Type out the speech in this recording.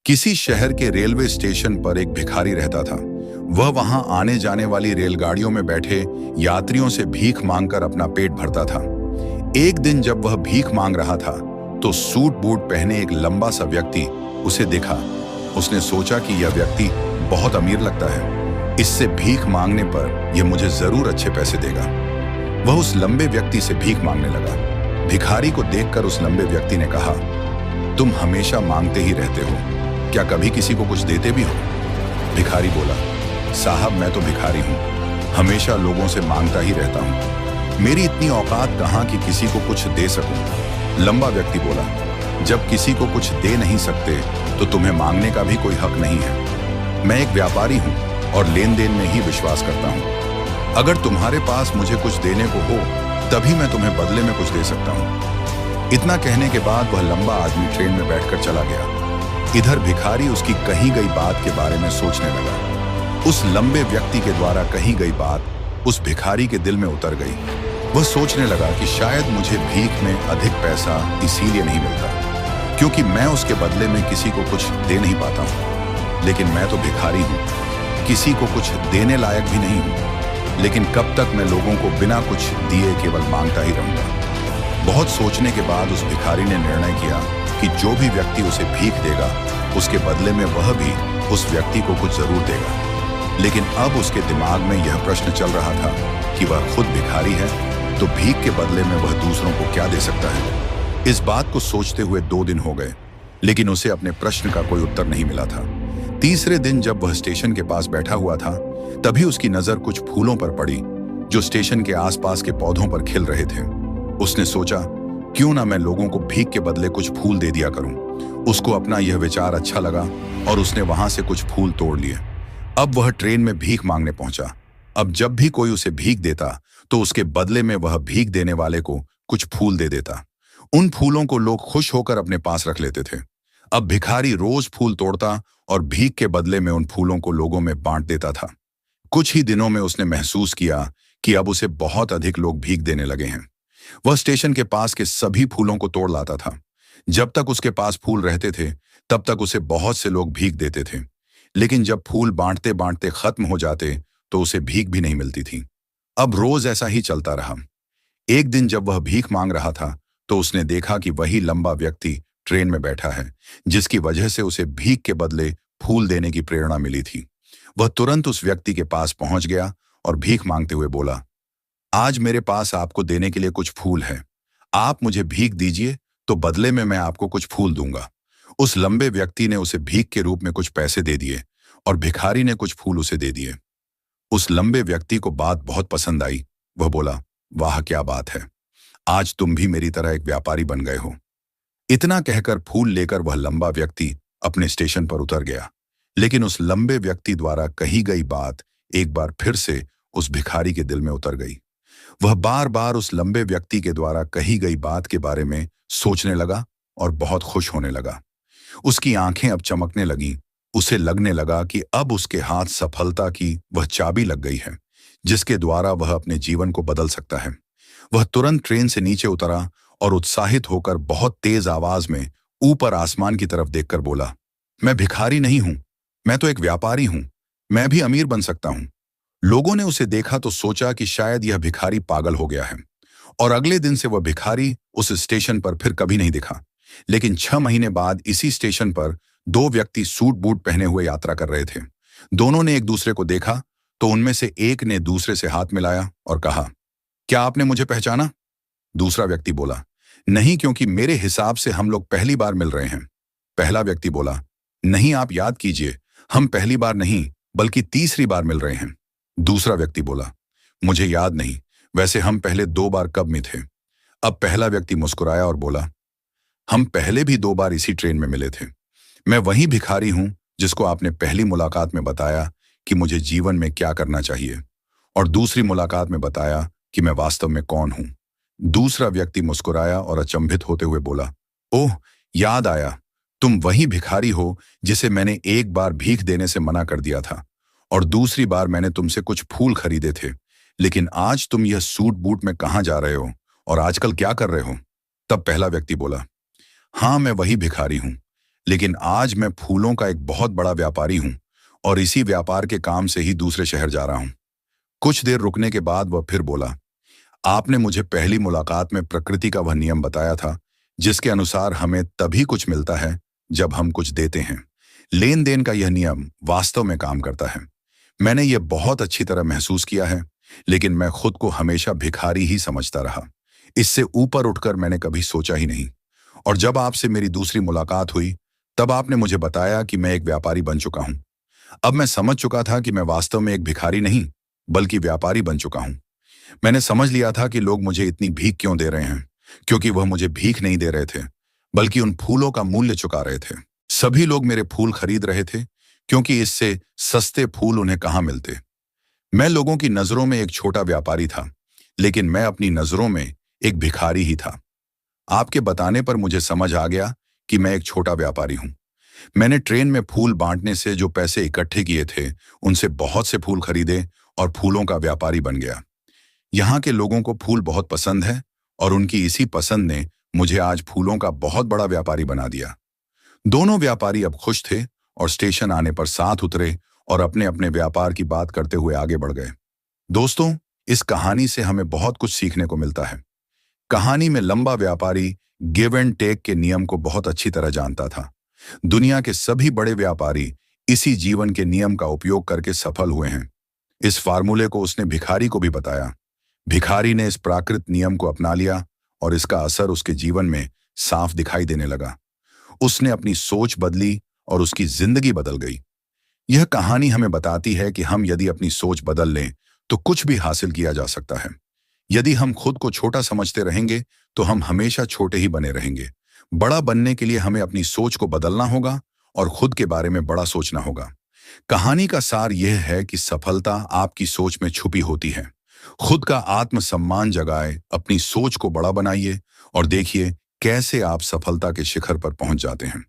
किसी शहर के रेलवे स्टेशन पर एक भिखारी रहता था। वह वहां आने जाने वाली रेलगाड़ियों में बैठे यात्रियों से भीख मांगकर अपना पेट भरता था। एक दिन जब वह भीख मांग रहा था तो सूट बूट पहने एक लंबा सा व्यक्ति उसे देखा। उसने सोचा कि यह व्यक्ति बहुत अमीर लगता है, इससे भीख मांगने पर यह मुझे जरूर अच्छे पैसे देगा। वह उस लंबे व्यक्ति से भीख मांगने लगा। भिखारी को देखकर उस लंबे व्यक्ति ने कहा, तुम हमेशा मांगते ही रहते हो, क्या कभी किसी को कुछ देते भी हो? भिखारी बोला, साहब मैं तो भिखारी हूँ, हमेशा लोगों से मांगता ही रहता हूँ। मेरी इतनी औकात कहाँ कि किसी को कुछ दे सकूं। लंबा व्यक्ति बोला, जब किसी को कुछ दे नहीं सकते तो तुम्हें मांगने का भी कोई हक नहीं है। मैं एक व्यापारी हूँ और लेन देन में ही विश्वास करता हूँ। अगर तुम्हारे पास मुझे कुछ देने को हो तभी मैं तुम्हें बदले में कुछ दे सकता हूँ। इतना कहने के बाद वह लंबा आदमी ट्रेन में बैठकर चला गया। इधर भिखारी उसकी कही गई बात के बारे में सोचने लगा। उस लंबे व्यक्ति के द्वारा कही गई बात उस भिखारी के दिल में उतर गई। वह सोचने लगा कि शायद मुझे भीख में अधिक पैसा इसीलिए नहीं मिलता क्योंकि मैं उसके बदले में किसी को कुछ दे नहीं पाता हूँ। लेकिन मैं तो भिखारी हूँ, किसी को कुछ देने लायक भी नहीं हूँ। लेकिन कब तक मैं लोगों को बिना कुछ दिए केवल मांगता ही रहूंगा। बहुत सोचने के बाद उस भिखारी ने निर्णय किया कि जो भी व्यक्ति उसे भीख देगा उसके बदले में वह भी उस व्यक्ति को कुछ जरूर देगा। लेकिन अब उसके दिमाग में यह प्रश्न चल रहा था कि वह खुद भिखारी है तो भीख के बदले में वह दूसरों को क्या दे सकता है। इस बात को सोचते हुए 2 दिन हो गए, लेकिन उसे अपने प्रश्न का कोई उत्तर नहीं मिला था। तीसरे दिन जब वह स्टेशन के पास बैठा हुआ था तभी उसकी नजर कुछ फूलों पर पड़ी जो स्टेशन के आसपास के पौधों पर खिल रहे थे। उसने सोचा, क्यों ना मैं लोगों को भीख के बदले कुछ फूल दे दिया करूं। उसको अपना यह विचार अच्छा लगा और उसने वहां से कुछ फूल तोड़ लिए। अब वह ट्रेन में भीख मांगने पहुंचा। अब जब भी कोई उसे भीख देता तो उसके बदले में वह भीख देने वाले को कुछ फूल दे देता। उन फूलों को लोग खुश होकर अपने पास रख लेते थे। अब भिखारी रोज फूल तोड़ता और भीख के बदले में उन फूलों को लोगों में बांट देता था। कुछ ही दिनों में उसने महसूस किया कि अब उसे बहुत अधिक लोग भीख देने लगे हैं। वह स्टेशन के पास के सभी फूलों को तोड़ लाता था। जब तक उसके पास फूल रहते थे तब तक उसे बहुत से लोग भीख देते थे। लेकिन जब फूल बांटते बांटते खत्म हो जाते तो उसे भीख भी नहीं मिलती थी। अब रोज ऐसा ही चलता रहा। एक दिन जब वह भीख मांग रहा था तो उसने देखा कि वही लंबा व्यक्ति ट्रेन में बैठा है जिसकी वजह से उसे भीख के बदले फूल देने की प्रेरणा मिली थी। वह तुरंत उस व्यक्ति के पास पहुंच गया और भीख मांगते हुए बोला, आज मेरे पास आपको देने के लिए कुछ फूल है, आप मुझे भीख दीजिए तो बदले में मैं आपको कुछ फूल दूंगा। उस लंबे व्यक्ति ने उसे भीख के रूप में कुछ पैसे दे दिए और भिखारी ने कुछ फूल उसे दे दिए। उस लंबे व्यक्ति को बात बहुत पसंद आई। वह बोला, वाह क्या बात है, आज तुम भी मेरी तरह एक व्यापारी बन गए हो। इतना कहकर फूल लेकर वह लंबा व्यक्ति अपने स्टेशन पर उतर गया। लेकिन उस लंबे व्यक्ति द्वारा कही गई बात एक बार फिर से उस भिखारी के दिल में उतर गई। वह बार बार उस लंबे व्यक्ति के द्वारा कही गई बात के बारे में सोचने लगा और बहुत खुश होने लगा। उसकी आंखें अब चमकने लगीं। उसे लगने लगा कि अब उसके हाथ सफलता की वह चाबी लग गई है जिसके द्वारा वह अपने जीवन को बदल सकता है। वह तुरंत ट्रेन से नीचे उतरा और उत्साहित होकर बहुत तेज आवाज में ऊपर आसमान की तरफ देखकर बोला, मैं भिखारी नहीं हूं, मैं तो एक व्यापारी हूं, मैं भी अमीर बन सकता हूं। लोगों ने उसे देखा तो सोचा कि शायद यह भिखारी पागल हो गया है और अगले दिन से वह भिखारी उस स्टेशन पर फिर कभी नहीं दिखा। लेकिन 6 महीने बाद इसी स्टेशन पर 2 व्यक्ति सूट बूट पहने हुए यात्रा कर रहे थे। दोनों ने एक दूसरे को देखा तो उनमें से एक ने दूसरे से हाथ मिलाया और कहा, क्या आपने मुझे पहचाना? दूसरा व्यक्ति बोला, नहीं, क्योंकि मेरे हिसाब से हम लोग पहली बार मिल रहे हैं। पहला व्यक्ति बोला, नहीं, आप याद कीजिए, हम पहली बार नहीं बल्कि तीसरी बार मिल रहे हैं। दूसरा व्यक्ति बोला, मुझे याद नहीं, वैसे हम पहले 2 बार कब में थे? अब पहला व्यक्ति मुस्कुराया और बोला, हम पहले भी 2 बार इसी ट्रेन में मिले थे। मैं वही भिखारी हूं जिसको आपने पहली मुलाकात में बताया कि मुझे जीवन में क्या करना चाहिए और दूसरी मुलाकात में बताया कि मैं वास्तव में कौन हूं। दूसरा व्यक्ति मुस्कुराया और अचंभित होते हुए बोला, ओह, याद आया, तुम वही भिखारी हो जिसे मैंने एक बार भीख देने से मना कर दिया था और दूसरी बार मैंने तुमसे कुछ फूल खरीदे थे। लेकिन आज तुम यह सूट बूट में कहाँ जा रहे हो और आजकल क्या कर रहे हो? तब पहला व्यक्ति बोला, हाँ, मैं वही भिखारी हूं, लेकिन आज मैं फूलों का एक बहुत बड़ा व्यापारी हूं और इसी व्यापार के काम से ही दूसरे शहर जा रहा हूं। कुछ देर रुकने के बाद वह फिर बोला, आपने मुझे पहली मुलाकात में प्रकृति का वह नियम बताया था जिसके अनुसार हमें तभी कुछ मिलता है जब हम कुछ देते हैं। लेन देन का यह नियम वास्तव में काम करता है। मैंने यह बहुत अच्छी तरह महसूस किया है, लेकिन मैं खुद को हमेशा भिखारी ही समझता रहा। इससे ऊपर उठकर मैंने कभी सोचा ही नहीं। और जब आपसे मेरी दूसरी मुलाकात हुई, तब आपने मुझे बताया कि मैं एक व्यापारी बन चुका हूं। अब मैं समझ चुका था कि मैं वास्तव में एक भिखारी नहीं, बल्कि व्यापारी बन चुका हूं। मैंने समझ लिया था कि लोग मुझे इतनी भीख क्यों दे रहे हैं, क्योंकि वह मुझे भीख नहीं दे रहे थे, बल्कि उन फूलों का मूल्य चुका रहे थे। सभी लोग मेरे फूल खरीद रहे थे, क्योंकि इससे सस्ते फूल उन्हें कहाँ मिलते। मैं लोगों की नजरों में एक छोटा व्यापारी था, लेकिन मैं अपनी नजरों में एक भिखारी ही था। आपके बताने पर मुझे समझ आ गया कि मैं एक छोटा व्यापारी हूं। मैंने ट्रेन में फूल बांटने से जो पैसे इकट्ठे किए थे, उनसे बहुत से फूल खरीदे और फूलों का व्यापारी बन गया। यहाँ के लोगों को फूल बहुत पसंद है और उनकी इसी पसंद ने मुझे आज फूलों का बहुत बड़ा व्यापारी बना दिया। दोनों व्यापारी अब खुश थे और स्टेशन आने पर साथ उतरे और अपने अपने व्यापार की बात करते हुए आगे बढ़ गए। दोस्तों, इस कहानी से हमें बहुत कुछ सीखने को मिलता है। कहानी में लंबा व्यापारी गिव एंड टेक के नियम को बहुत अच्छी तरह जानता था। दुनिया के सभी बड़े व्यापारी इसी जीवन के नियम का उपयोग करके सफल हुए हैं। इस फार्मूले को उसने भिखारी को भी बताया। भिखारी ने इस प्राकृत नियम को अपना लिया और इसका असर उसके जीवन में साफ दिखाई देने लगा। उसने अपनी सोच बदली और उसकी जिंदगी बदल गई। यह कहानी हमें बताती है कि हम यदि अपनी सोच बदल लें तो कुछ भी हासिल किया जा सकता है। यदि हम खुद को छोटा समझते रहेंगे तो हम हमेशा छोटे ही बने रहेंगे। बड़ा बनने के लिए हमें अपनी सोच को बदलना होगा और खुद के बारे में बड़ा सोचना होगा। कहानी का सार यह है कि सफलता आपकी सोच में छुपी होती है। खुद का आत्मसम्मान जगाए, अपनी सोच को बड़ा बनाइए और देखिए कैसे आप सफलता के शिखर पर पहुंच जाते हैं।